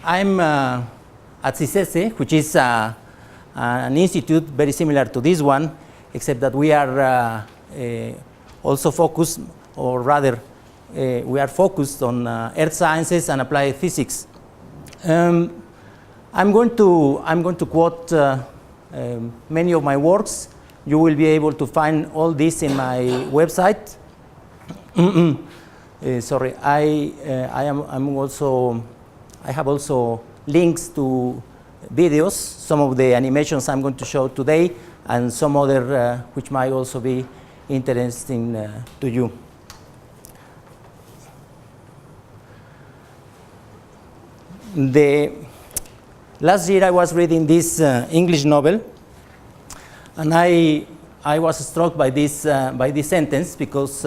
I'm at CICESE, which is an institute very similar to this one, except that we are also focused, or rather, we are focused on earth sciences and applied physics. I'm going to quote many of my works. You will be able to find all this in my website. Sorry, I have also links to videos, some of the animations I'm going to show today, and some other which might also be interesting to you. Last year I was reading this English novel, and I was struck by this sentence because,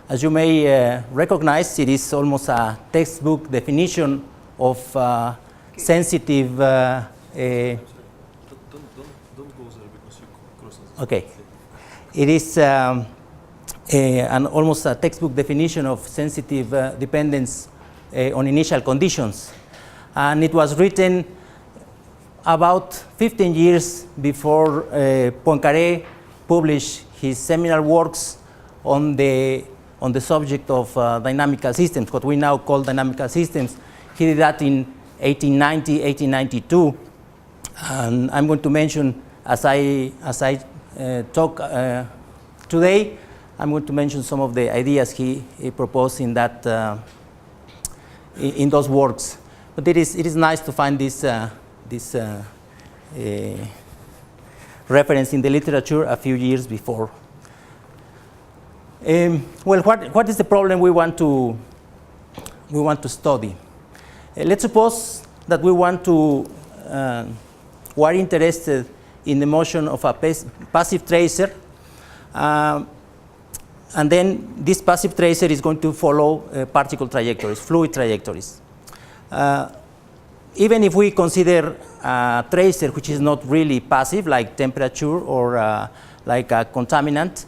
as you may recognize, it is almost a textbook definition of sensitive. Don't go there because you cross. Okay, it is almost a textbook definition of sensitive dependence on initial conditions, and it was written about 15 years before Poincaré published his seminal works on the subject of dynamical systems, what we now call dynamical systems. He did that in 1890, 1892, and I'm going to mention, as I talk today, I'm going to mention some of the ideas he proposed in that in those works. But it is nice to find this reference in the literature a few years before. Well, what is the problem we want to study? Let's suppose that we are interested in the motion of a passive tracer, and then this passive tracer is going to follow particle trajectories, fluid trajectories. Even if we consider a tracer which is not really passive, like temperature or like a contaminant,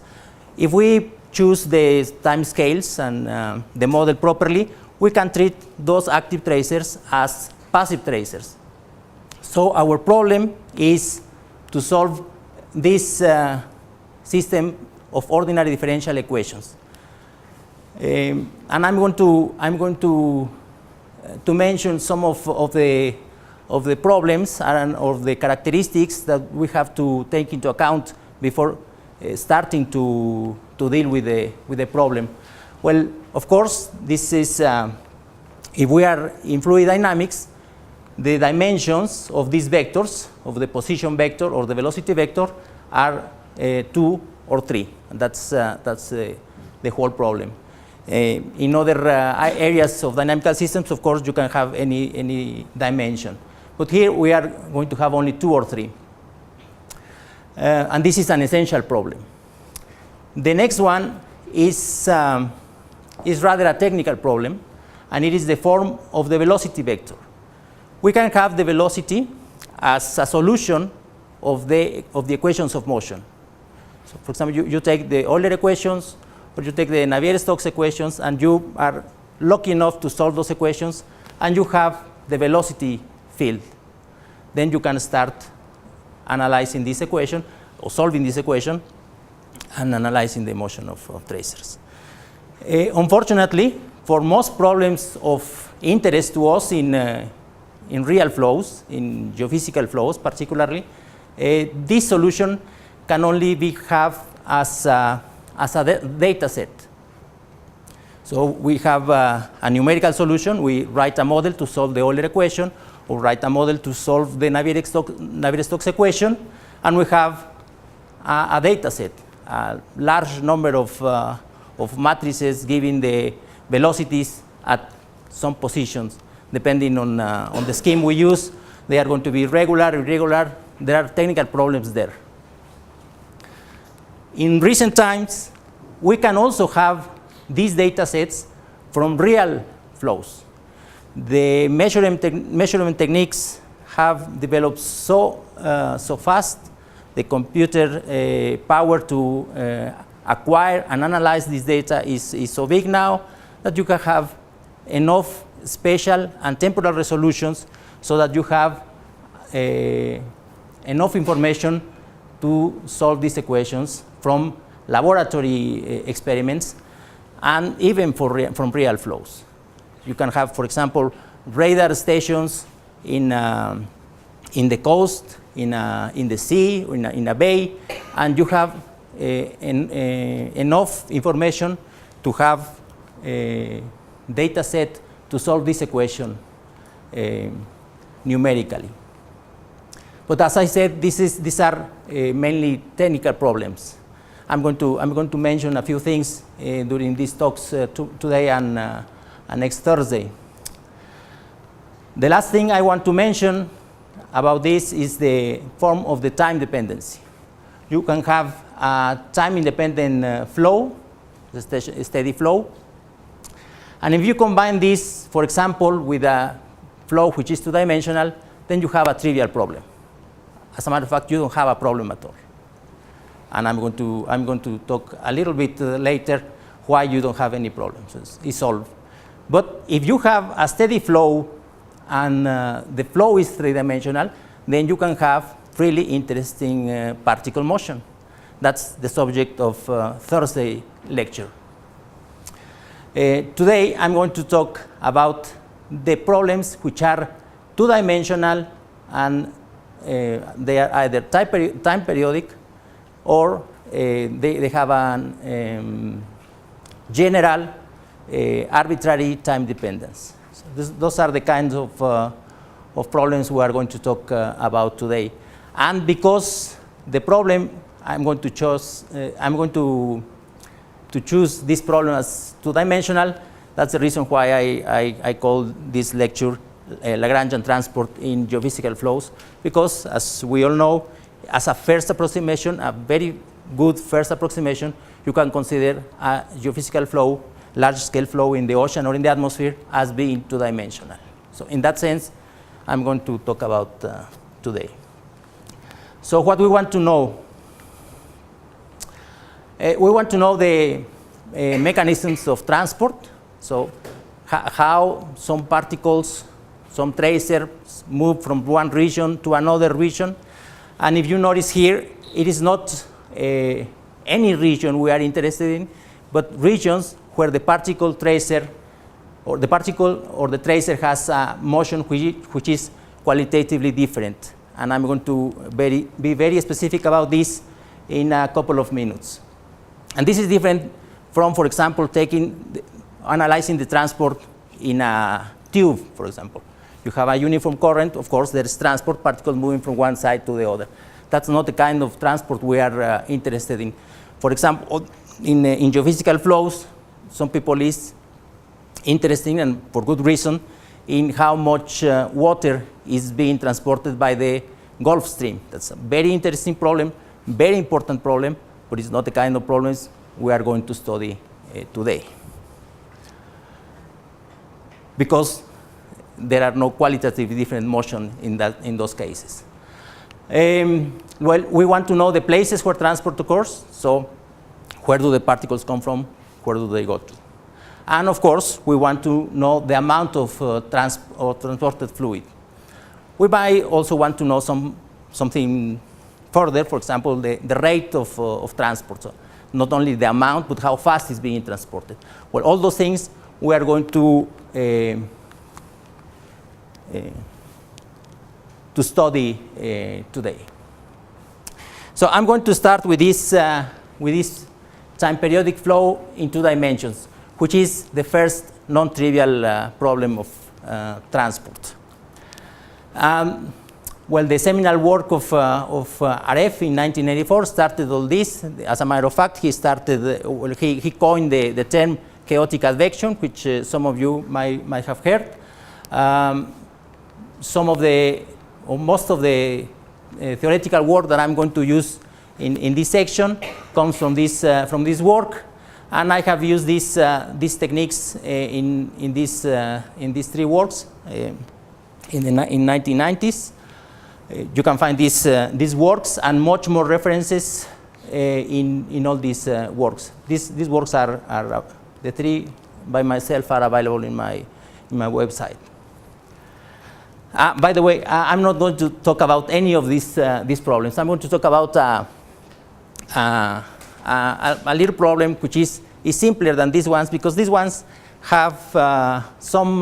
if we choose the time scales and the model properly, we can treat those active tracers as passive tracers. So our problem is to solve this system of ordinary differential equations. And I'm going to mention some of the problems and of the characteristics that we have to take into account before starting to deal with the problem. Well, of course, this is if we are in fluid dynamics, the dimensions of these vectors, of the position vector or the velocity vector, are 2 or 3. And that's the whole problem. In other areas of dynamical systems, of course, you can have any dimension. But here we are going to have only 2 or 3. And this is an essential problem. The next one is rather a technical problem, and it is the form of the velocity vector. We can have the velocity as a solution of the equations of motion. So, for example, you take the Euler equations, or you take the Navier-Stokes equations, and you are lucky enough to solve those equations, and you have the velocity field. Then you can start analyzing this equation, or solving this equation, and analyzing the motion of tracers. Unfortunately, for most problems of interest to us in real flows, in geophysical flows particularly, this solution can only be have as a data set. So we have a numerical solution. We write a model to solve the Euler equation, or write a model to solve the Navier-Stokes equation, and we have a data set, a large number of matrices giving the velocities at some positions. Depending on the scheme we use, they are going to be regular, irregular. There are technical problems there. In recent times, we can also have these data sets from real flows. The measurement techniques have developed so fast, the computer power to acquire and analyze this data is so big now that you can have enough spatial and temporal resolutions so that you have enough information to solve these equations from laboratory experiments and even from real flows. You can have, for example, radar stations in the coast, in the sea, in a bay, and you have enough information to have a data set to solve this equation numerically. But as I said, these are mainly technical problems. I'm going to mention a few things during these talks today and next Thursday. The last thing I want to mention about this is the form of the time dependency. You can have a time-independent flow, a steady flow. And if you combine this, for example, with a flow which is two-dimensional, then you have a trivial problem. As a matter of fact, you don't have a problem at all. And I'm going to talk a little bit later why you don't have any problems. It's solved. But if you have a steady flow and the flow is three-dimensional, then you can have really interesting particle motion. That's the subject of Thursday lecture. Today, I'm going to talk about the problems which are two-dimensional and they are either time periodic or they have a general arbitrary time dependence. So those are the kinds of problems we are going to talk about today. And because the problem I'm going to choose this problem as two-dimensional, that's the reason why I call this lecture Lagrangian transport in geophysical flows, because as we all know, as a first approximation, a very good first approximation, you can consider a geophysical flow, large-scale flow in the ocean or in the atmosphere as being two-dimensional. So in that sense, I'm going to talk about today. So what we want to know? We want to know the mechanisms of transport. So how some particles, some tracers move from one region to another region. And if you notice here, it is not any region we are interested in, but regions where the particle tracer or the particle or the tracer has a motion which is qualitatively different. And I'm going to be very specific about this in a couple of minutes. And this is different from, for example, analyzing the transport in a tube, for example. You have a uniform current, of course, there is transport, particles moving from one side to the other. That's not the kind of transport we are interested in. For example, in geophysical flows, some people is interested, and for good reason, in how much water is being transported by the Gulf Stream. That's a very interesting problem, very important problem, but it's not the kind of problems we are going to study today. Because there are no qualitatively different motion in those cases. Well, we want to know the places where transport occurs. So where do the particles come from? Where do they go to? And of course, we want to know the amount of transported fluid. We might also want to know something further, for example, the rate of transport. So not only the amount, but how fast it's being transported. Well, all those things we are going to study today. So I'm going to start with this time periodic flow in two dimensions, which is the first non-trivial problem of transport. Well, the seminal work of RF in 1984 started all this. As a matter of fact, he coined the term chaotic advection, which some of you might have heard. Most of the theoretical work that I'm going to use in this section comes from this work, and I have used these techniques in these three works in 1990s. You can find these works and much more references in all these works. These works are the three by myself are available in my my website. By the way, I'm not going to talk about any of these problems. I'm going to talk about a little problem which is simpler than these ones, because these ones have some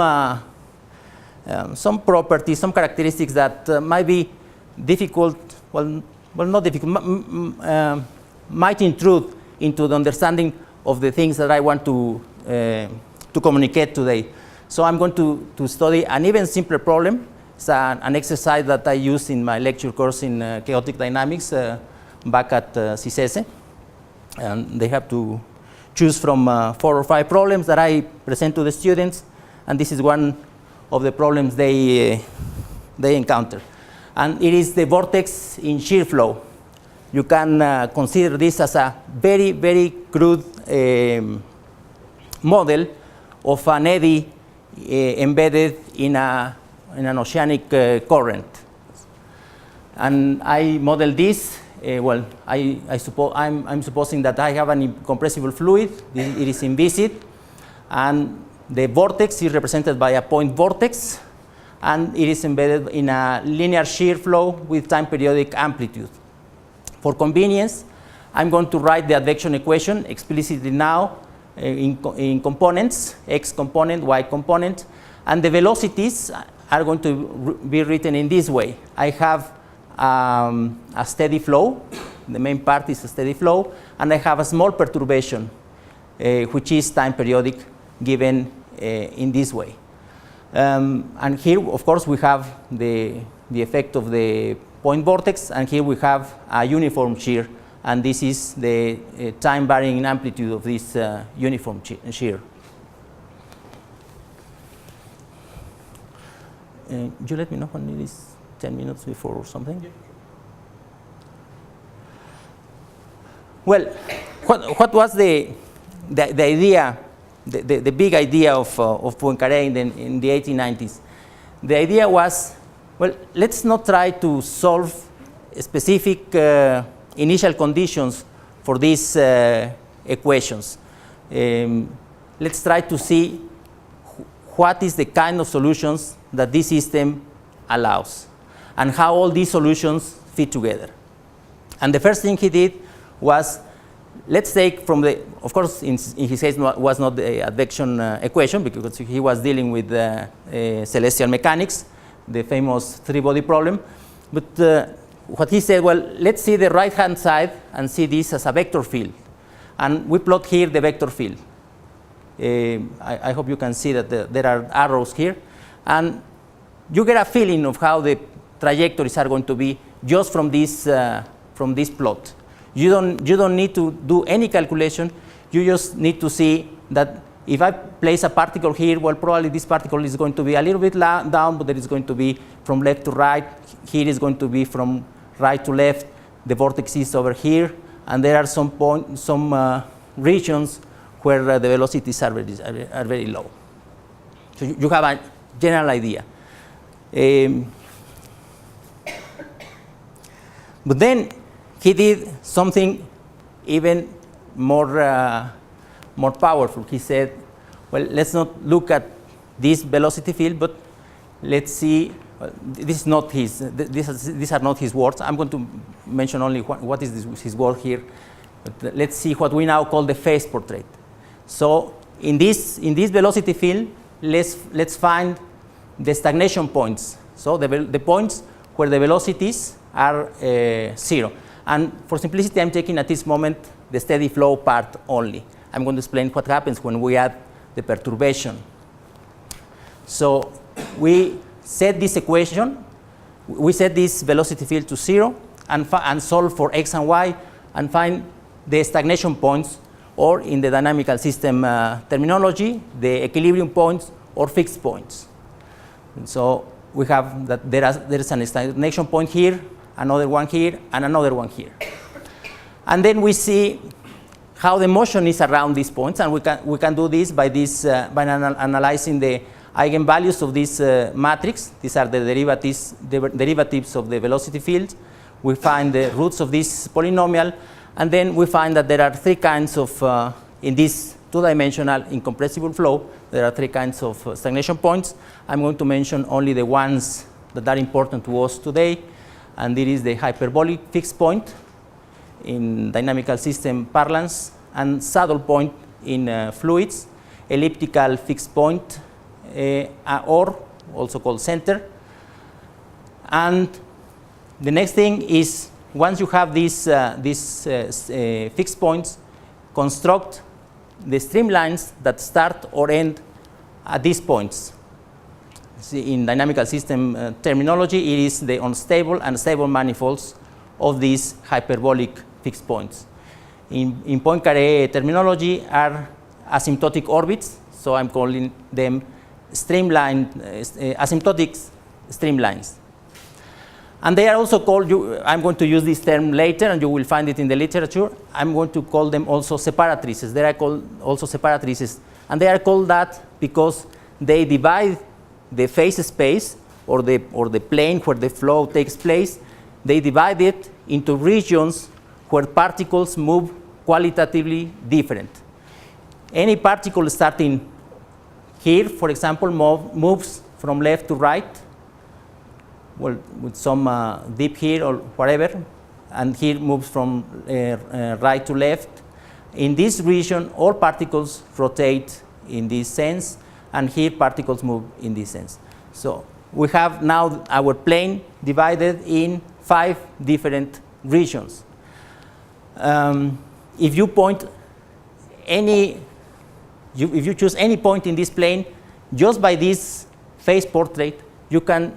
properties, some characteristics that might be difficult, well not difficult, might intrude into the understanding of the things that I want to communicate today. So I'm going to study an even simpler problem. It's an exercise that I used in my lecture course in chaotic dynamics back at CICESE. And they have to choose from 4 or 5 problems that I present to the students, and this is one of the problems they encounter. And it is the vortex in shear flow. You can consider this as a very, very crude model of an eddy embedded in an oceanic current. And I model this. Well, I'm supposing that I have an incompressible fluid. It is inviscid, and the vortex is represented by a point vortex, and it is embedded in a linear shear flow with time periodic amplitude. For convenience, I'm going to write the advection equation explicitly now in components, x component, y component, and the velocities are going to be written in this way. I have a steady flow. The main part is a steady flow, and I have a small perturbation, which is time periodic, given in this way. And here, of course, we have the effect of the point vortex, and here we have a uniform shear, and this is the time varying amplitude of this uniform shear. You let me know when it is 10 minutes before or something? Yeah. Well, what was the idea, the big idea of Poincaré in the 1890s? The idea was, well, let's not try to solve specific initial conditions for these equations. Let's try to see what is the kind of solutions that this system allows, and how all these solutions fit together. And the first thing he did was, let's take from the, of course, in his case was not the advection equation, because he was dealing with celestial mechanics, the famous 3-body problem. But what he said, well, let's see the right-hand side and see this as a vector field. And we plot here the vector field. I hope you can see that there are arrows here. And you get a feeling of how the trajectories are going to be just from this plot. You don't need to do any calculation. You just need to see that if I place a particle here, well, probably this particle is going to be a little bit down, but it is going to be from left to right. Here is going to be from right to left. The vortex is over here, and there are some regions where the velocities are very low. So you have a general idea. But then he did something even more powerful. He said, well, let's not look at this velocity field, but let's see. This is not these are not his words. I'm going to mention only what is his word here. But let's see what we now call the phase portrait. So in this velocity field, let's find the stagnation points. So the points where the velocities are 0. And for simplicity, I'm taking at this moment the steady flow part only. I'm going to explain what happens when we add the perturbation. So we set this equation, we set this velocity field to 0, and solve for x and y, and find the stagnation points, or in the dynamical system terminology, the equilibrium points or fixed points. And so we have that there is a stagnation point here, another one here, and another one here. And then we see how the motion is around these points, and we can do this by analyzing the eigenvalues of this matrix. These are the derivatives of the velocity field. We find the roots of this polynomial, and then we find that there are 3 kinds of, in this two-dimensional incompressible flow, there are three kinds of stagnation points. I'm going to mention only the ones that are important to us today, and it is the hyperbolic fixed point in dynamical system parlance, and saddle point in fluids, elliptical fixed point, or also called center. And the next thing is, once you have these fixed points, construct the streamlines that start or end at these points. See, in dynamical system terminology, it is the unstable and stable manifolds of these hyperbolic fixed points. In Poincaré terminology are asymptotic orbits, so I'm calling them streamline, asymptotic streamlines. And they are also called, I'm going to use this term later, and you will find it in the literature. I'm going to call them also separatrices. They are called also separatrices. And they are called that because they divide the phase space, or the plane where the flow takes place. They divide it into regions where particles move qualitatively different. Any particle starting here, for example, moves from left to right, well, with some dip here or whatever, and here moves from right to left. In this region, all particles rotate in this sense, and here particles move in this sense. So we have now our plane divided in 5 different regions. If you point if you choose any point in this plane, just by this phase portrait, you can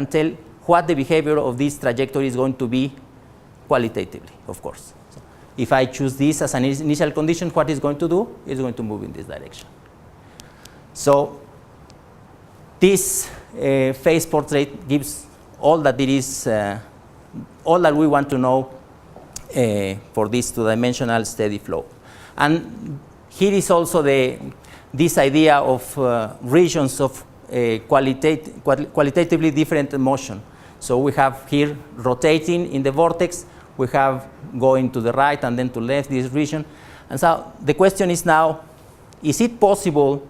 tell what the behavior of this trajectory is going to be qualitatively, of course. So if I choose this as an initial condition, what it's going to do is going to move in this direction. So this phase portrait gives all that it is, all that we want to know for this two-dimensional steady flow. And here is also this idea of regions of qualitatively different motion. So we have here rotating in the vortex, we have going to the right and then to left, this region. And so the question is now, is it possible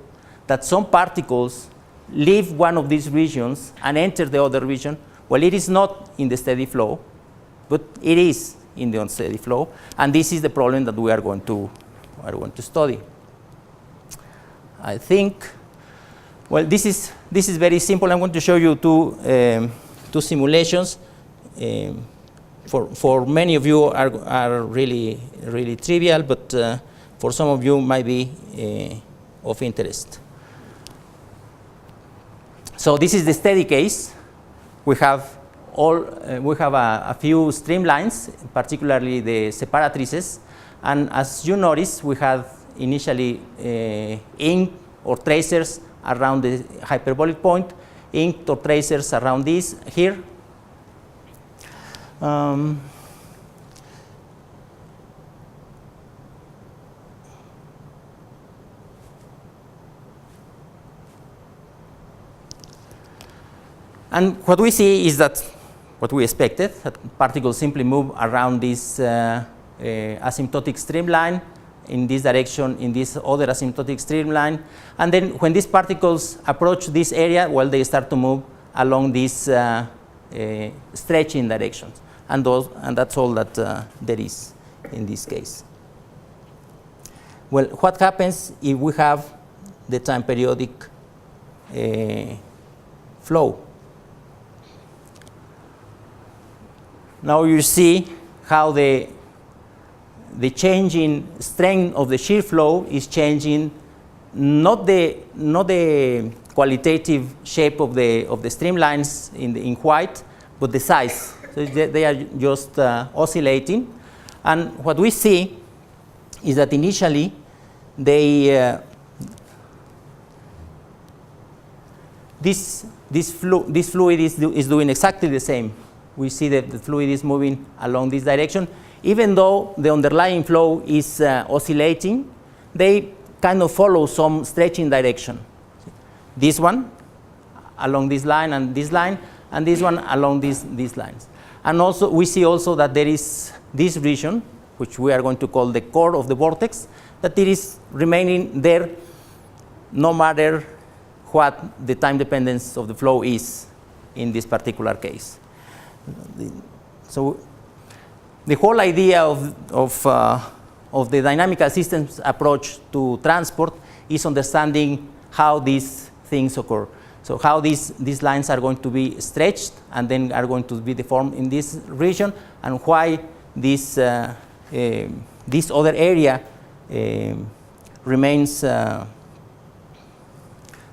that some particles leave one of these regions and enter the other region? Well, it is not in the steady flow, but it is in the unsteady flow, and this is the problem that we are going to study. I think, well, this is very simple. I'm going to show you two simulations. For many of you are really trivial, but for some of you might be of interest. So this is the steady case. We have a few streamlines, particularly the separatrices, and as you notice, we had initially ink or tracers around the hyperbolic point, ink or tracers around this here. And what we see is that what we expected, that particles simply move around this asymptotic streamline in this direction, in this other asymptotic streamline. And then when these particles approach this area, well, they start to move along these stretching directions. And that's all that there is in this case. Well, what happens if we have the time periodic flow? Now you see how the changing strength of the shear flow is changing not the qualitative shape of the streamlines in white, but the size. So they are just oscillating. And what we see is that initially this fluid is doing exactly the same. We see that the fluid is moving along this direction. Even though the underlying flow is oscillating, they kind of follow some stretching direction. This one along this line, and this one along these lines. And also we see also that there is this region which we are going to call the core of the vortex, that it is remaining there no matter what the time dependence of the flow is in this particular case. So the whole idea of the dynamical systems approach to transport is understanding how these things occur. So how these lines are going to be stretched and then are going to be deformed in this region, and why this other area remains,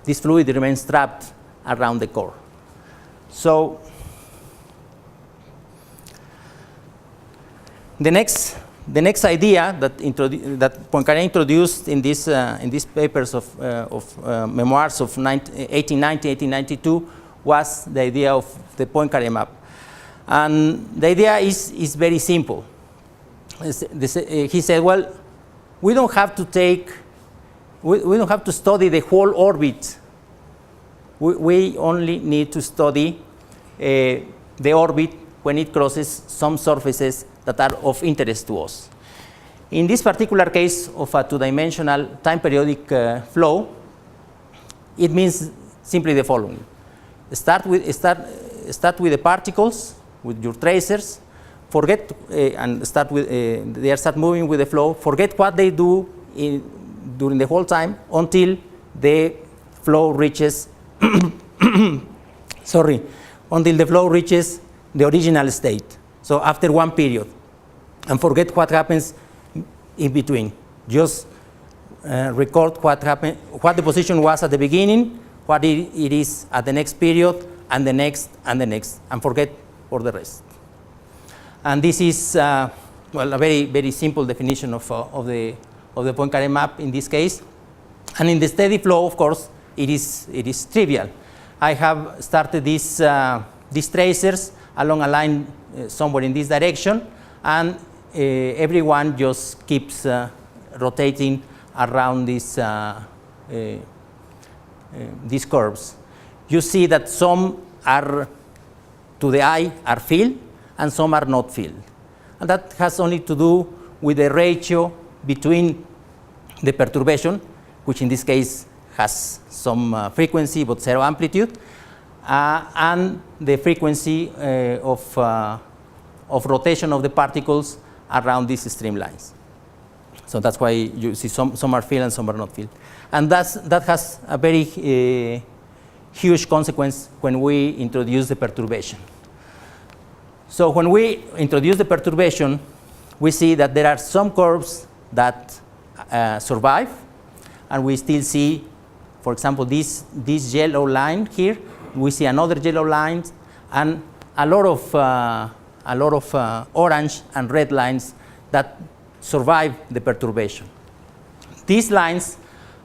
this fluid remains trapped around the core. So the next idea that Poincaré introduced in these papers of memoirs of 1890, 1892 was the idea of the Poincaré map. And the idea is very simple. He said, well, we don't have to study the whole orbit. We only need to study the orbit when it crosses some surfaces that are of interest to us. In this particular case of a two-dimensional time periodic flow, it means simply the following. Start with the particles, with your tracers, forget and start with they start moving with the flow, forget what they do during the whole time until the flow reaches until the flow reaches the original state. So after one period, and forget what happens in between. Just record what happened, what the position was at the beginning, what it is at the next period, and the next, and forget for the rest. And this is well, a very, very simple definition of the Poincaré map in this case. And in the steady flow, of course, it is trivial. I have started these tracers along a line somewhere in this direction, and everyone just keeps rotating around these curves. You see that some are, to the eye, are filled, and some are not filled. And that has only to do with the ratio between the perturbation, which in this case has some frequency but zero amplitude, and the frequency of rotation of the particles around these streamlines. So that's why you see some are filled and some are not filled. And that has a very huge consequence when we introduce the perturbation. So when we introduce the perturbation, we see that there are some curves that survive, and we still see, for example, this yellow line here. We see another yellow line, and a lot of orange and red lines that survive the perturbation. These lines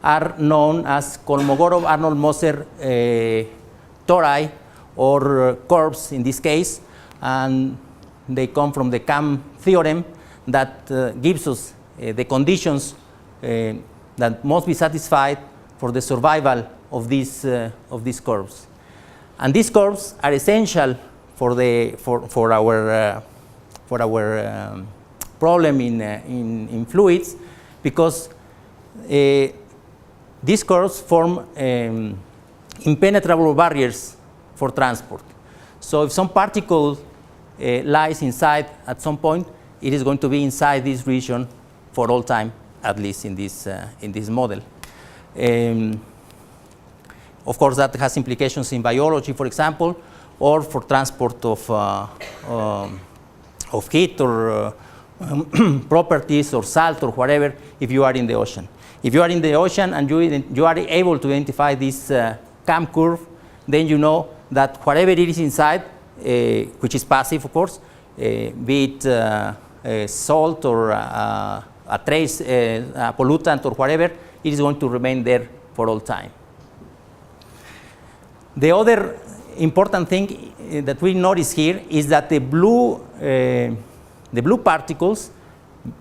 are known as Kolmogorov-Arnold-Moser tori, or curves in this case, and they come from the Kamm theorem that gives us the conditions that must be satisfied for the survival of these curves. And these curves are essential for our problem in fluids, because these curves form impenetrable barriers for transport. So if some particle lies inside at some point, it is going to be inside this region for all time, at least in this model. Of course, that has implications in biology, for example, or for transport of heat or properties or salt or whatever, if you are in the ocean. If you are in the ocean and you are able to identify this Kamm curve, then you know that whatever it is inside, which is passive, of course, be it salt or a trace, a pollutant or whatever, it is going to remain there for all time. The other important thing that we notice here is that the blue particles,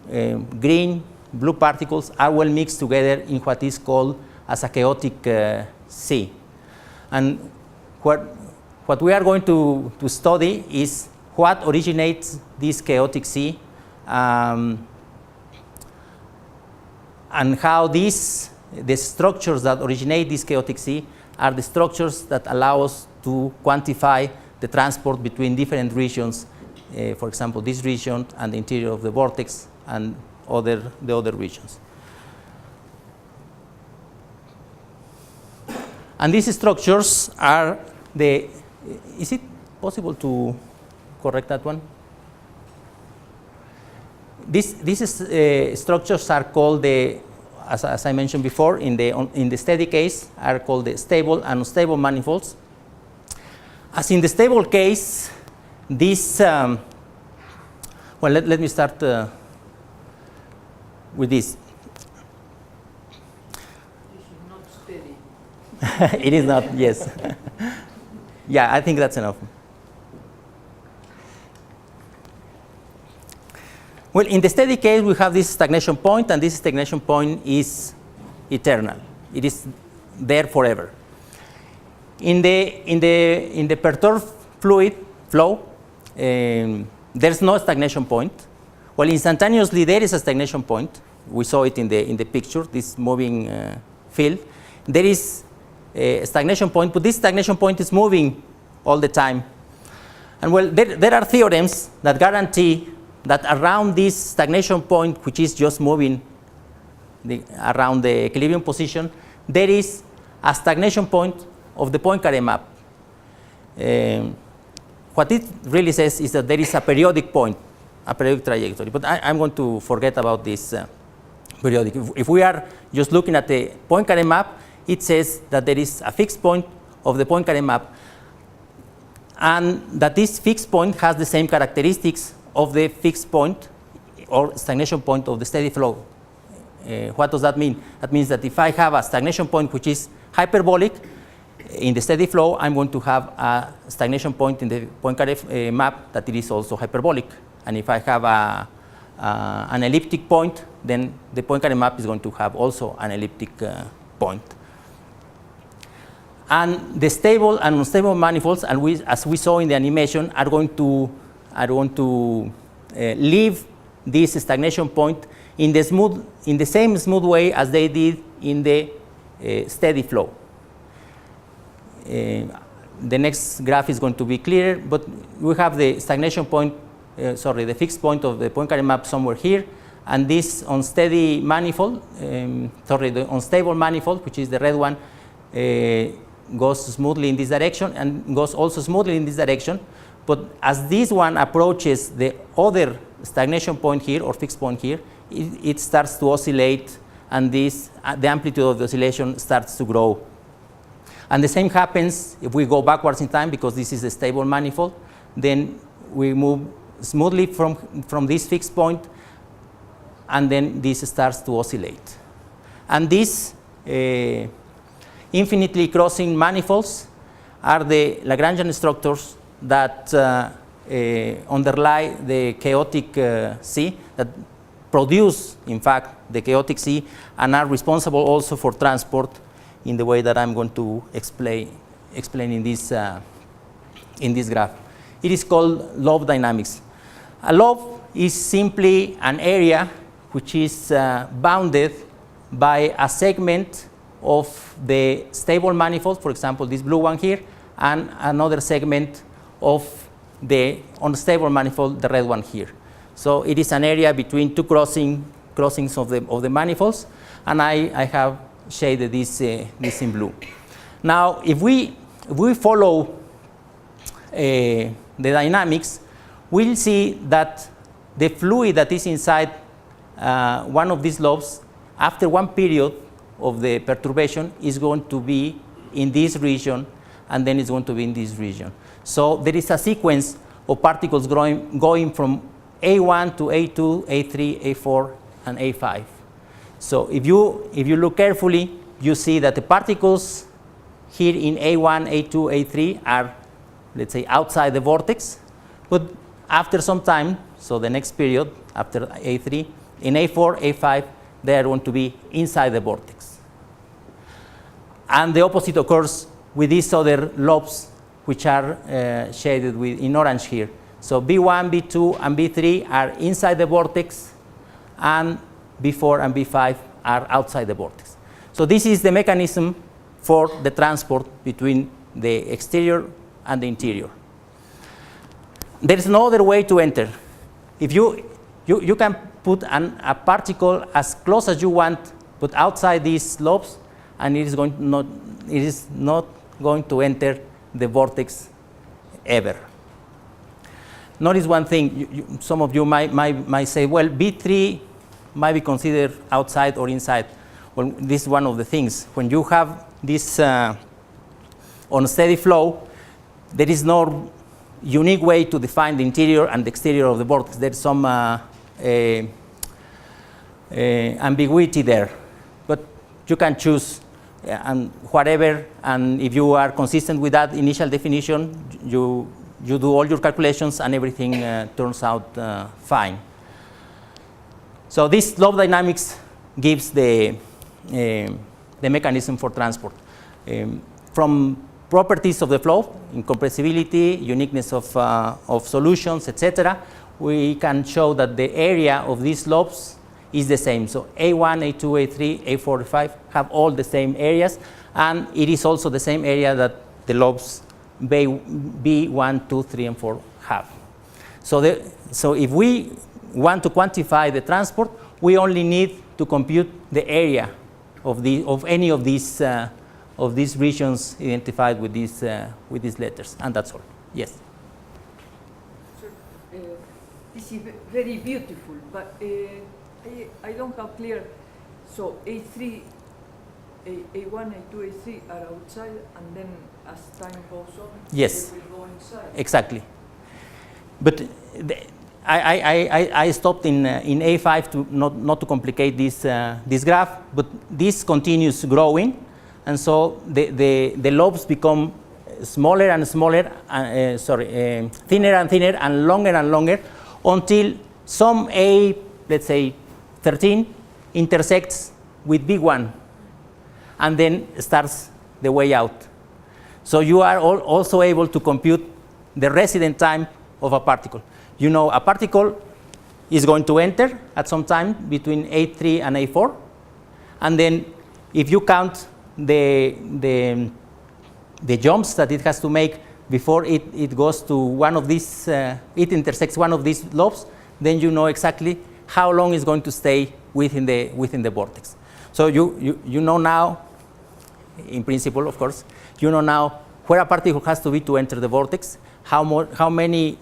green, blue particles, are well mixed together in what is called as a chaotic sea. And what we are going to study is what originates this chaotic sea and how the structures that originate this chaotic sea are the structures that allow us to quantify the transport between different regions, for example, this region and the interior of the vortex and the other regions. And these structures are is it possible to correct that one? These structures are called as I mentioned before, in the steady case, are called the stable and unstable manifolds. As in the stable case, this, well, let me start with this. This is not steady. It is not, yes. Yeah, I think that's enough. Well, in the steady case, we have this stagnation point, and this stagnation point is eternal. It is there forever. In the perturbed fluid flow, there's no stagnation point. Well, instantaneously, there is a stagnation point. We saw it in the picture, this moving field. There is a stagnation point, but this stagnation point is moving all the time. And well, there are theorems that guarantee that around this stagnation point, which is just moving around the equilibrium position, there is a stagnation point of the Poincaré map. What it really says is that there is a periodic point, a periodic trajectory. But I'm going to forget about this periodic. If we are just looking at the Poincaré map, it says that there is a fixed point of the Poincaré map, and that this fixed point has the same characteristics of the fixed point or stagnation point of the steady flow. What does that mean? That means that if I have a stagnation point which is hyperbolic in the steady flow, I'm going to have a stagnation point in the Poincaré map that it is also hyperbolic. And if I have an elliptic point, then the Poincaré map is going to have also an elliptic point. And the stable and unstable manifolds, and as we saw in the animation, are going to leave this stagnation point in the same smooth way as they did in the steady flow. The next graph is going to be clearer, but we have the stagnation point, the fixed point of the Poincaré map somewhere here, and this unsteady manifold, the unstable manifold, which is the red one, goes smoothly in this direction and goes also smoothly in this direction. But as this one approaches the other stagnation point here or fixed point here, it starts to oscillate, and the amplitude of the oscillation starts to grow. And the same happens if we go backwards in time, because this is a stable manifold. Then we move smoothly from this fixed point, and then this starts to oscillate. And these infinitely crossing manifolds are the Lagrangian structures that underlie the chaotic sea, that produce, in fact, the chaotic sea, and are responsible also for transport in the way that I'm going to explain in this graph. It is called lobe dynamics. A lobe is simply an area which is bounded by a segment of the stable manifold, for example, this blue one here, and another segment of the unstable manifold, the red one here. So it is an area between two crossings of the manifolds, and I have shaded this in blue. Now, if we follow the dynamics, we'll see that the fluid that is inside one of these lobes, after one period of the perturbation, is going to be in this region, and then it's going to be in this region. So there is a sequence of particles going from A1 to A2, A3, A4, and A5. So if you look carefully, you see that the particles here in A1, A2, A3 are, let's say, outside the vortex. But after some time, so the next period after A3, in A4, A5, they are going to be inside the vortex. And the opposite occurs with these other lobes, which are shaded in orange here. So B1, B2, and B3 are inside the vortex, and B4 and B5 are outside the vortex. So this is the mechanism for the transport between the exterior and the interior. There is no other way to enter. If you can put a particle as close as you want, but outside these lobes, and it is not going to enter the vortex ever. Notice one thing, some of you might say, well, B3 might be considered outside or inside. Well, this is one of the things. When you have this on steady flow, there is no unique way to define the interior and the exterior of the vortex. There is some ambiguity there. But you can choose and whatever, and if you are consistent with that initial definition, you do all your calculations and everything turns out fine. So this lobe dynamics gives the mechanism for transport. From properties of the flow, incompressibility, uniqueness of solutions, etc., we can show that the area of these lobes is the same. So A1, A2, A3, A4, A5 have all the same areas, and it is also the same area that the lobes B1, 2, 3, and 4 have. So if we want to quantify the transport, we only need to compute the area of any of these regions identified with these letters, and that's all. Yes. So, this is very beautiful, but I don't have clear. So A3, A1, A2, A3 are outside, and then as time goes on, yes, they will go inside. Exactly. But I stopped in A5 to not to complicate this graph, but this continues growing, and so the lobes become smaller and smaller, thinner and thinner, and longer until some A, let's say 13, intersects with B1, and then starts the way out. So you are also able to compute the resident time of a particle. You know a particle is going to enter at some time between A3 and A4, and then if you count the jumps that it has to make before it goes to one of these, it intersects one of these lobes, then you know exactly how long it's going to stay within the vortex. So you know now, in principle, of course, you know now where a particle has to be to enter the vortex, how many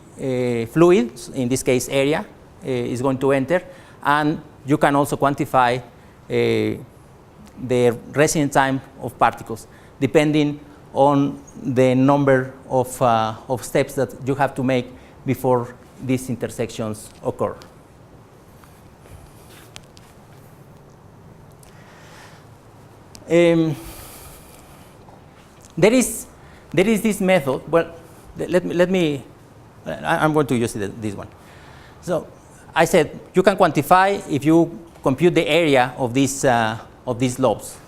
fluids, in this case area, is going to enter, and you can also quantify the resident time of particles, depending on the number of steps that you have to make before these intersections occur. There is this method. Well, let me. I'm going to use this one. So I said you can quantify if you compute the area of these lobes.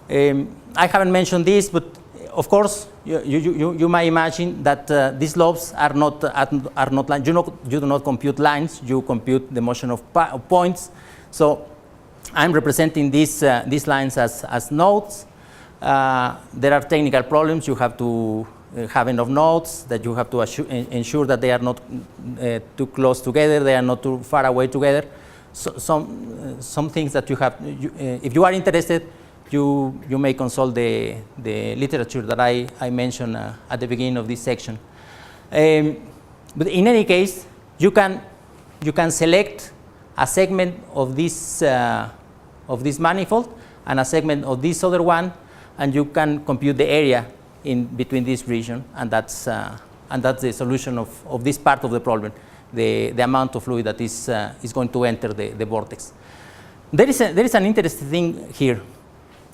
I haven't mentioned this, but of course you might imagine that these lobes are not lines. You do not compute lines. You compute the motion of points. So I'm representing these lines as nodes. There are technical problems. You have to have enough nodes, that you have to ensure that they are not too close together, they are not too far away together. So, some things that you have, if you are interested, you may consult the literature that I mentioned at the beginning of this section. But in any case, you can select a segment of this manifold and a segment of this other one, and you can compute the area in between this region, and that's the solution of this part of the problem, the amount of fluid that is going to enter the vortex. There is an interesting thing here,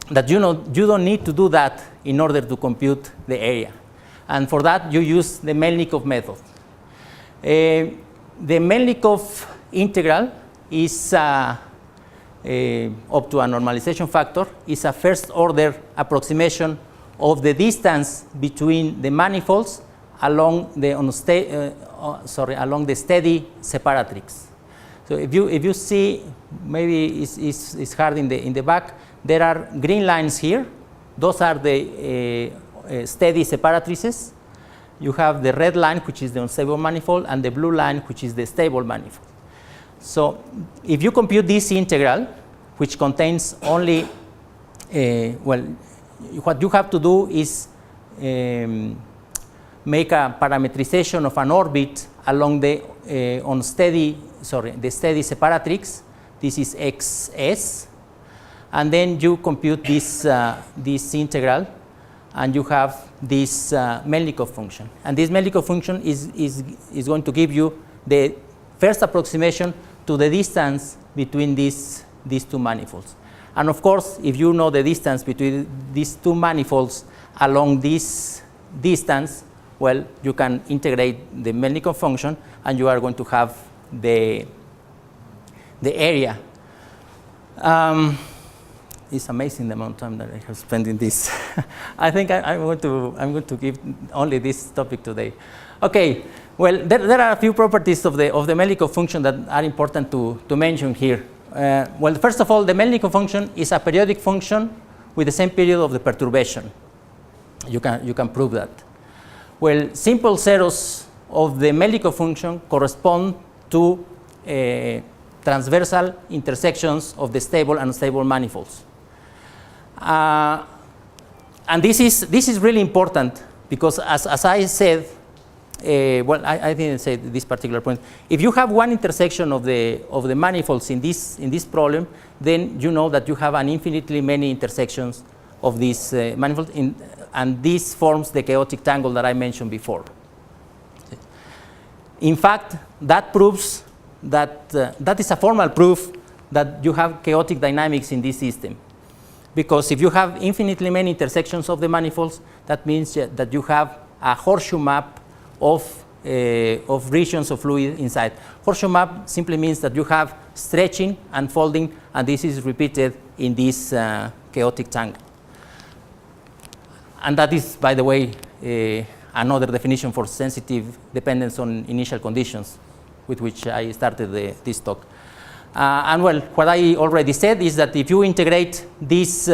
that you don't need to do that in order to compute the area, and for that you use the Melnikov method. The Melnikov integral is up to a normalization factor, is a first order approximation of the distance between the manifolds along the along the steady separatrix. So if you see, maybe it's hard in the back. There are green lines here. Those are the steady separatrices. You have the red line, which is the unstable manifold, and the blue line, which is the stable manifold. So if you compute this integral, which contains only, well, what you have to do is make a parametrization of an orbit along the the steady separatrix. This is xs, and then you compute this this integral, and you have this Melnikov function. And this Melnikov function is going to give you the first approximation to the distance between these two manifolds. And of course, if you know the distance between these two manifolds along this distance, well, you can integrate the Melnikov function, and you are going to have the area. It's amazing the amount of time that I have spent in this. I think I'm going to give only this topic today. Okay. Well, there are a few properties of the Melnikov function that are important to mention here. Well, first of all, the Melnikov function is a periodic function with the same period of the perturbation. You can prove that. Well, simple zeros of the Melnikov function correspond to transversal intersections of the stable and unstable manifolds. And this is really important because, as I said, well, I didn't say this particular point. If you have one intersection of the manifolds in this problem, then you know that you have an infinitely many intersections of these manifolds, and this forms the chaotic tangle that I mentioned before. In fact, that proves that that is a formal proof that you have chaotic dynamics in this system. Because if you have infinitely many intersections of the manifolds, that means that you have a horseshoe map of regions of fluid inside. Horseshoe map simply means that you have stretching and folding, and this is repeated in this chaotic tangle. And that is, by the way, another definition for sensitive dependence on initial conditions, with which I started this talk. And well, what I already said is that if you integrate this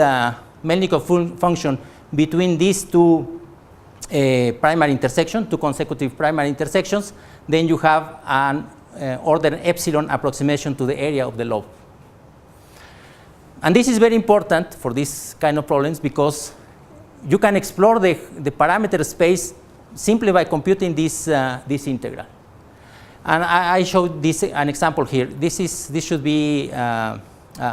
Melnikov function between these two primary intersections, two consecutive primary intersections, then you have an order epsilon approximation to the area of the lobe. And this is very important for this kind of problems because you can explore the parameter space simply by computing this integral. And I showed this an example here. This should be a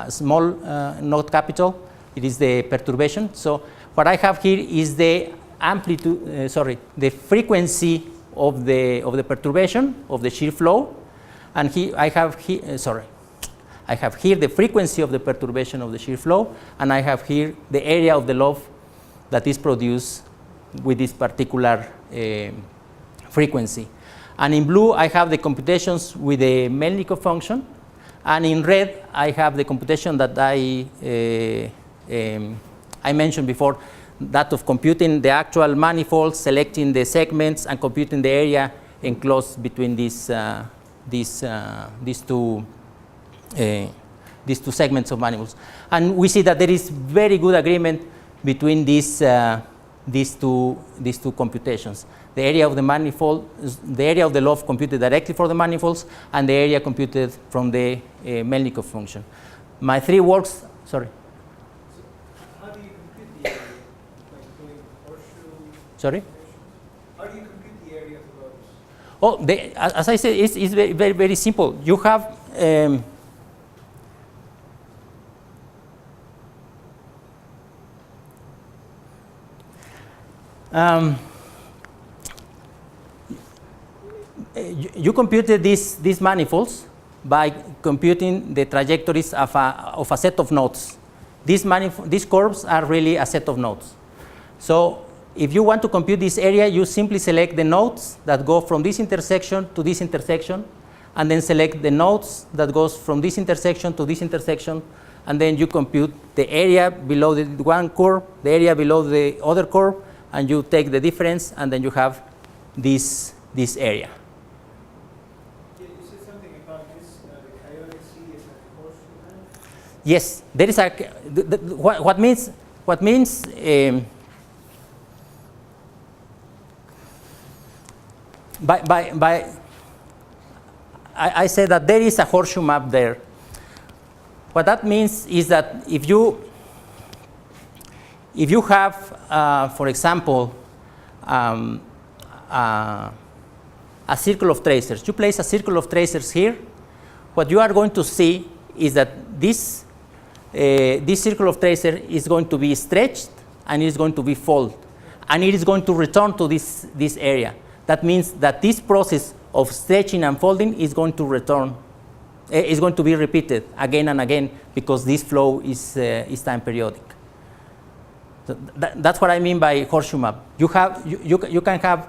small not capital. It is the perturbation. So what I have here is the amplitude, the frequency of the perturbation of the shear flow, and here I have here the frequency of the perturbation of the shear flow, and I have here the area of the lobe that is produced with this particular frequency. And in blue, I have the computations with the Melnikov function, and in red, I have the computation that I mentioned before, that of computing the actual manifolds, selecting the segments, and computing the area enclosed between these two segments of manifolds. And we see that there is very good agreement between these two computations. The area of the manifold, the area of the lobe computed directly for the manifolds, and the area computed from the Melnikov function. My three works, sorry. So how do you compute the area? Like doing horseshoe? Sorry? How do you compute the area of the lobes? Oh, as I said, it's very, very, very simple. You have you computed these manifolds by computing the trajectories of a set of nodes. These curves are really a set of nodes. So if you want to compute this area, you simply select the nodes that go from this intersection to this intersection, and then select the nodes that goes from this intersection to this intersection, and then you compute the area below the one curve, the area below the other curve, and you take the difference, and then you have this area. You said something about this, the chaotic sea is a horseshoe map? Yes, there is a what means I say that there is a horseshoe map there. What that means is that if you have, for example, a circle of tracers, you place a circle of tracers here, what you are going to see is that this circle of tracer is going to be stretched and it is going to be folded, and it is going to return to this area. That means that this process of stretching and folding is going to return, is going to be repeated again and again, because this flow is time periodic. So that's what I mean by horseshoe map. You can have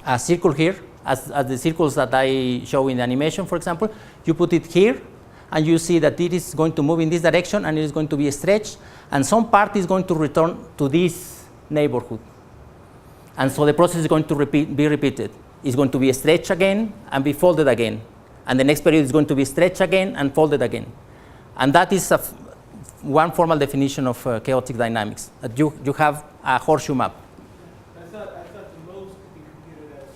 a circle here, as the circles that I show in the animation, for example. You put it here, and you see that it is going to move in this direction, and it is going to be stretched, and some part is going to return to this neighborhood. And so the process is going to be repeated. It's going to be stretched again and be folded again. And the next period is going to be stretched again and folded again. And that is one formal definition of chaotic dynamics, that you have a horseshoe map. I thought the modes could be computed as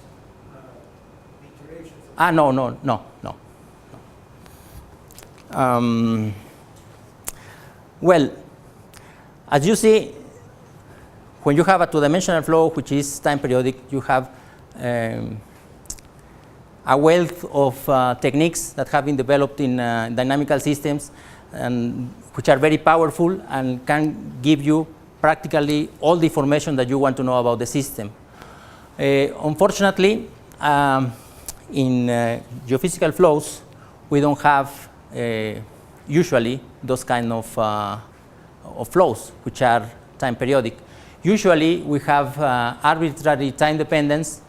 iterations of No. Well, as you see, when you have a two-dimensional flow which is time periodic, you have a wealth of techniques that have been developed in dynamical systems, and which are very powerful and can give you practically all the information that you want to know about the system. Unfortunately, in geophysical flows, we don't have usually those kind of flows which are time periodic. Usually we have arbitrary time dependence,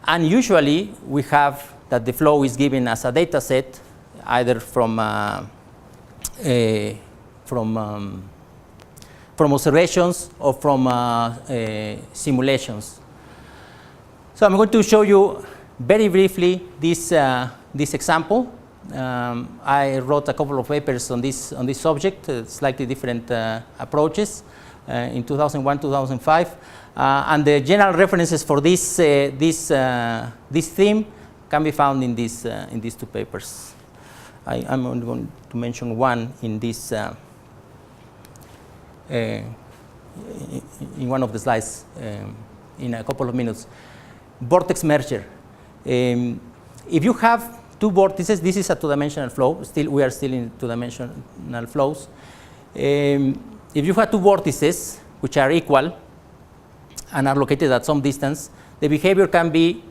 and usually we have that the flow is given as a data set, either from observations or from simulations. So I'm going to show you very briefly this example. I wrote a couple of papers on this subject, slightly different approaches, in 2001, 2005, and the general references for this theme can be found in these two papers. I'm only going to mention one in this in one of the slides in a couple of minutes. Vortex merger. If you have two vortices, this is a two-dimensional flow. We are still in two-dimensional flows. If you have two vortices which are equal and are located at some distance, the behavior can be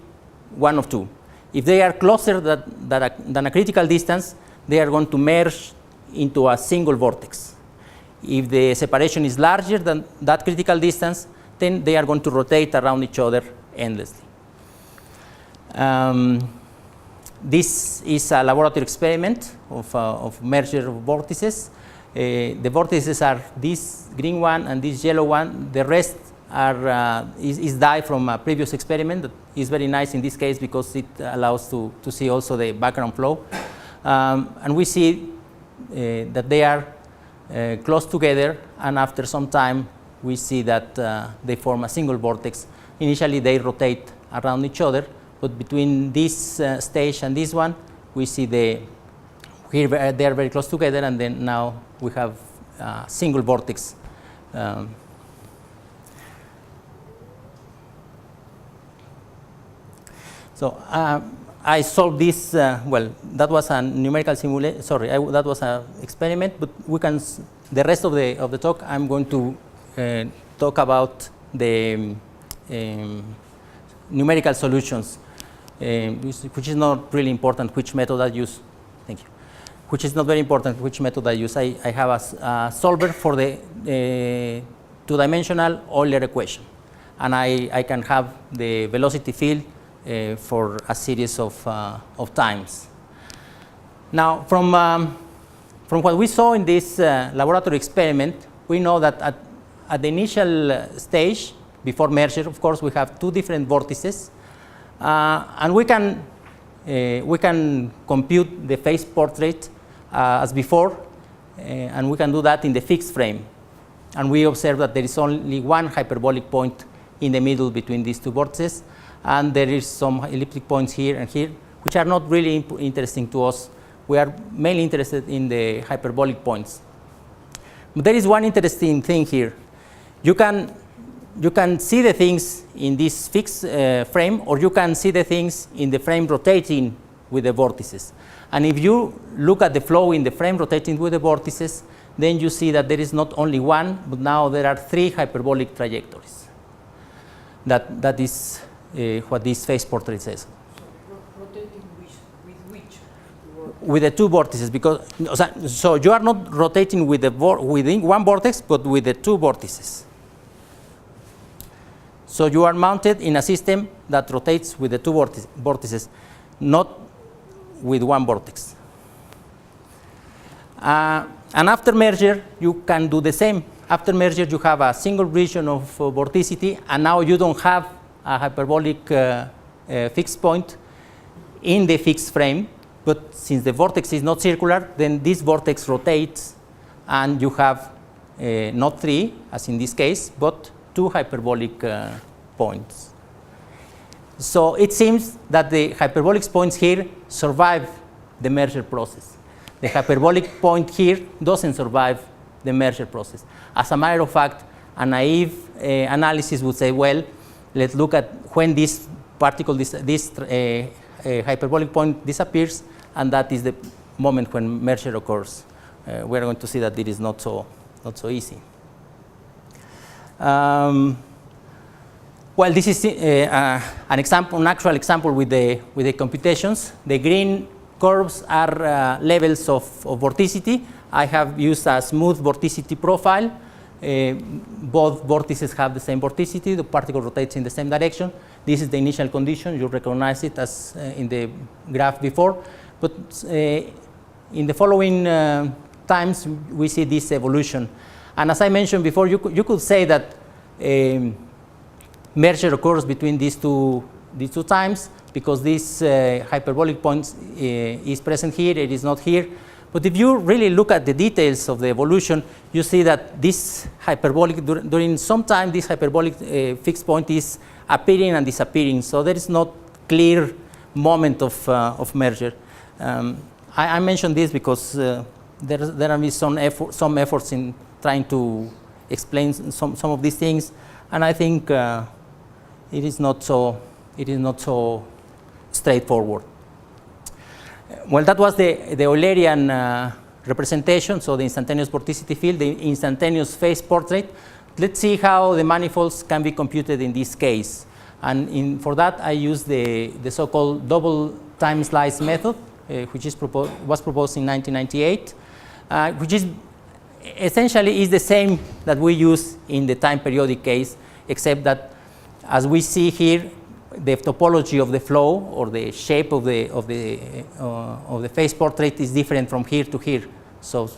one of two. If they are closer than a critical distance, they are going to merge into a single vortex. If the separation is larger than that critical distance, then they are going to rotate around each other endlessly. This is a laboratory experiment of merger of vortices. The vortices are this green one and this yellow one. The rest is dye from a previous experiment that is very nice in this case because it allows to see also the background flow. And we see that they are close together, and after some time we see that they form a single vortex. Initially they rotate around each other, but between this stage and this one, we see they are very close together, and then now we have a single vortex. So I solved this. Well, that was a numerical simulation. Sorry, that was an experiment. But we can. The rest of the talk, I'm going to talk about the numerical solutions, which is not really important which method I use. Thank you. Which is not very important which method I use. I have a solver for the two-dimensional Euler equation, and I can have the velocity field for a series of times. Now, from what we saw in this laboratory experiment, we know that at the initial stage, before merger, of course, we have two different vortices, And we can compute the phase portrait as before, and we can do that in the fixed frame. And we observe that there is only one hyperbolic point in the middle between these two vortices, and there is some elliptic points here and here, which are not really interesting to us. We are mainly interested in the hyperbolic points. But there is one interesting thing here. You can see the things in this fixed frame, or you can see the things in the frame rotating with the vortices. And if you look at the flow in the frame rotating with the vortices, then you see that there is not only one, but now there are three hyperbolic trajectories. That is what this phase portrait says. So rotating with which? With the two vortices, because so you are not rotating with within one vortex, but with the two vortices. So you are mounted in a system that rotates with the two vortices, not with one vortex. And after merger, you can do the same. After merger, you have a single region of vorticity, and now you don't have a hyperbolic fixed point in the fixed frame. But since the vortex is not circular, then this vortex rotates, and you have not three, as in this case, but two hyperbolic points. So it seems that the hyperbolic points here survive the merger process. The hyperbolic point here doesn't survive the merger process. As a matter of fact, a naive analysis would say, well, let's look at when this particle, this hyperbolic point disappears, and that is the moment when merger occurs. We're going to see that it is not so easy. Well, this is an example, an actual example with the computations. The green curves are levels of vorticity. I have used a smooth vorticity profile. Both vortices have the same vorticity. The particle rotates in the same direction. This is the initial condition. You recognize it as in the graph before. But in the following times, we see this evolution. And as I mentioned before, you could say that merger occurs between these two times, because this hyperbolic point is present here, it is not here. But if you really look at the details of the evolution, you see that this hyperbolic, during some time, this hyperbolic fixed point is appearing and disappearing. So there is not clear moment of merger. I mentioned this because there are some efforts in trying to explain some of these things, and I think it is not so straightforward. Well, that was the Eulerian representation, so the instantaneous vorticity field, the instantaneous phase portrait. Let's see how the manifolds can be computed in this case. And for that, I use the so-called double time slice method, which was proposed in 1998, which is essentially is the same that we use in the time periodic case, except that, as we see here, the topology of the flow, or the shape of the phase portrait, is different from here to here. So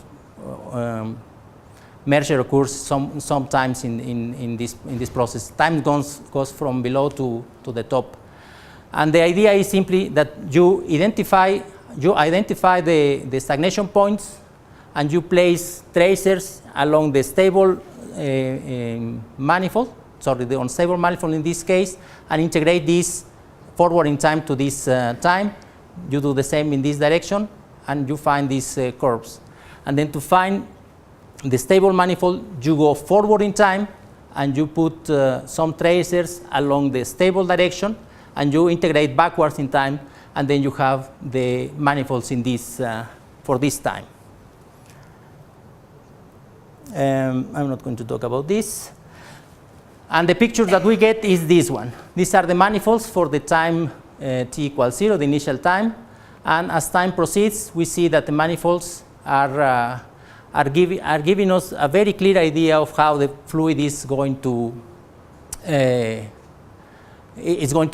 merger occurs sometimes in this process. Time goes from below to the top, and the idea is simply that you identify the stagnation points, and you place tracers along the stable manifold. Sorry, the unstable manifold in this case, and integrate this forward in time to this time. You do the same in this direction, and you find these curves. And then to find the stable manifold, you go forward in time, and you put some tracers along the stable direction, and you integrate backwards in time, and then you have the manifolds in this for this time. I'm not going to talk about this. And the picture that we get is this one. These are the manifolds for the time t equals 0, the initial time. And as time proceeds, we see that the manifolds are giving us a very clear idea of how the fluid is going to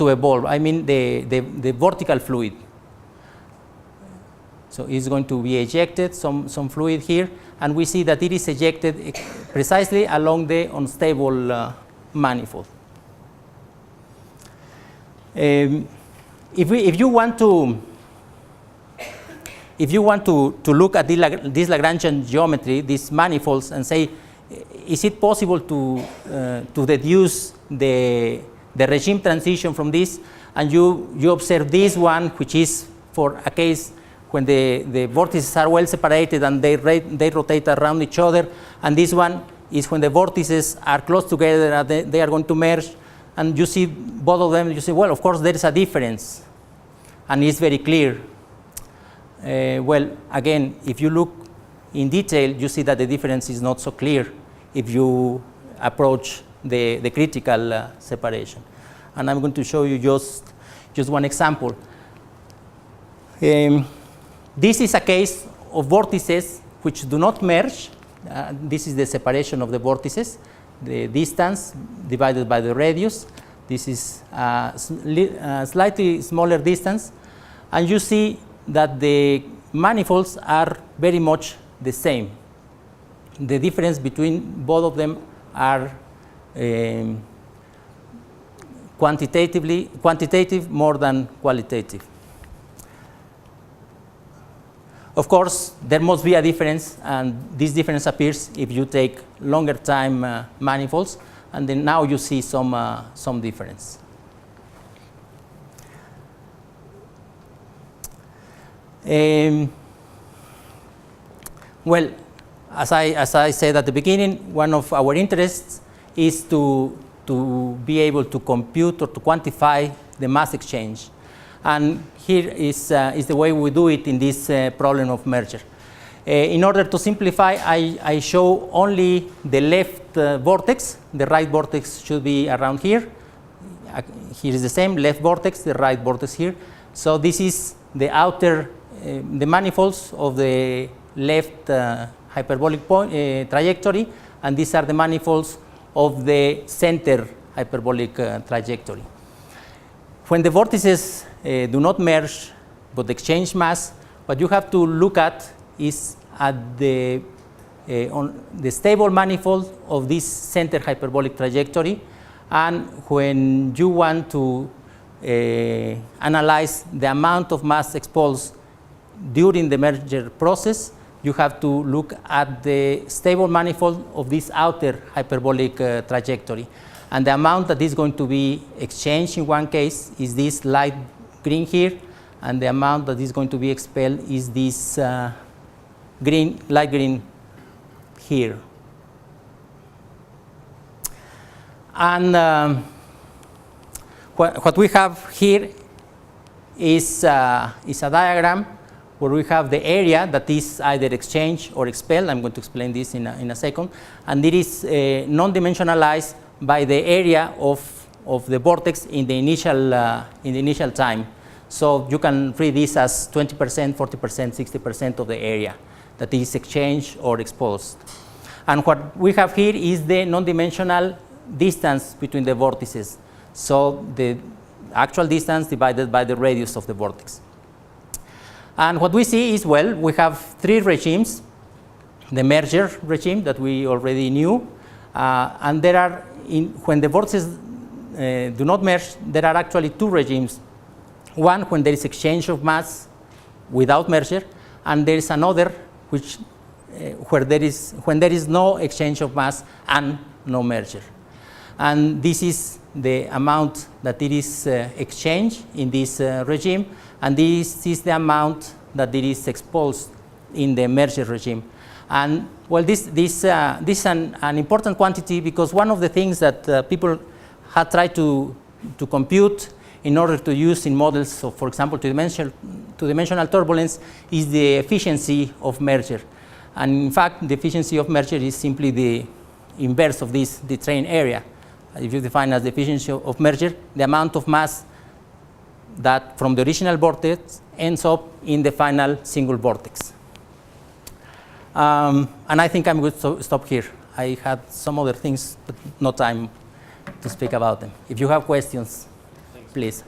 evolve. I mean the vertical fluid. So it's going to be ejected, some fluid here, and we see that it is ejected precisely along the unstable manifold. if you want to look at this Lagrangian geometry, these manifolds, and say, is it possible to deduce the regime transition from this? And you observe this one, which is for a case when the vortices are well separated and they rotate around each other, and this one is when the vortices are close together and they are going to merge, and you see both of them, you say, well, of course there is a difference, and it's very clear. Well, again, if you look in detail, you see that the difference is not so clear if you approach the critical separation. And I'm going to show you just one example. This is a case of vortices which do not merge. This is the separation of the vortices, the distance divided by the radius. This is a slightly smaller distance. And you see that the manifolds are very much the same. The difference between both of them are quantitative more than qualitative. Of course, there must be a difference, and this difference appears if you take longer time manifolds, and then now you see some difference. Well, as I said at the beginning, one of our interests is to be able to compute or to quantify the mass exchange. And here is the way we do it in this problem of merger. In order to simplify, I show only the left vortex. The right vortex should be around here. Here is the same, left vortex, the right vortex here. So this is the outer, the manifolds of the left hyperbolic trajectory, and these are the manifolds of the center hyperbolic trajectory. When the vortices do not merge but exchange mass, what you have to look at is at the stable manifold of this center hyperbolic trajectory. And when you want to analyze the amount of mass exposed during the merger process, you have to look at the stable manifold of this outer hyperbolic trajectory. And the amount that is going to be exchanged in one case is this light green here, and the amount that is going to be expelled is this light green here. And what we have here is a diagram where we have the area that is either exchanged or expelled. I'm going to explain this in a second. And it is non-dimensionalized by the area of the vortex in the initial time. So you can read this as 20%, 40%, 60% of the area that is exchanged or exposed. And what we have here is the non-dimensional distance between the vortices. So the actual distance divided by the radius of the vortex. And what we see is, well, we have three regimes. The merger regime that we already knew, and there are, when the vortices do not merge, there are actually two regimes. One when there is exchange of mass without merger, and there is another which when there is no exchange of mass and no merger. And this is the amount that it is exchanged in this regime, and this is the amount that it is exposed in the merger regime. And well, this is an important quantity, because one of the things that people have tried to compute in order to use in models, so for example, two-dimensional turbulence, is the efficiency of merger. And in fact, the efficiency of merger is simply the inverse of this, the train area. If you define as the efficiency of merger, the amount of mass that from the original vortex ends up in the final single vortex. And I think I'm going to stop here. I had some other things, but no time to speak about them. If you have questions, please.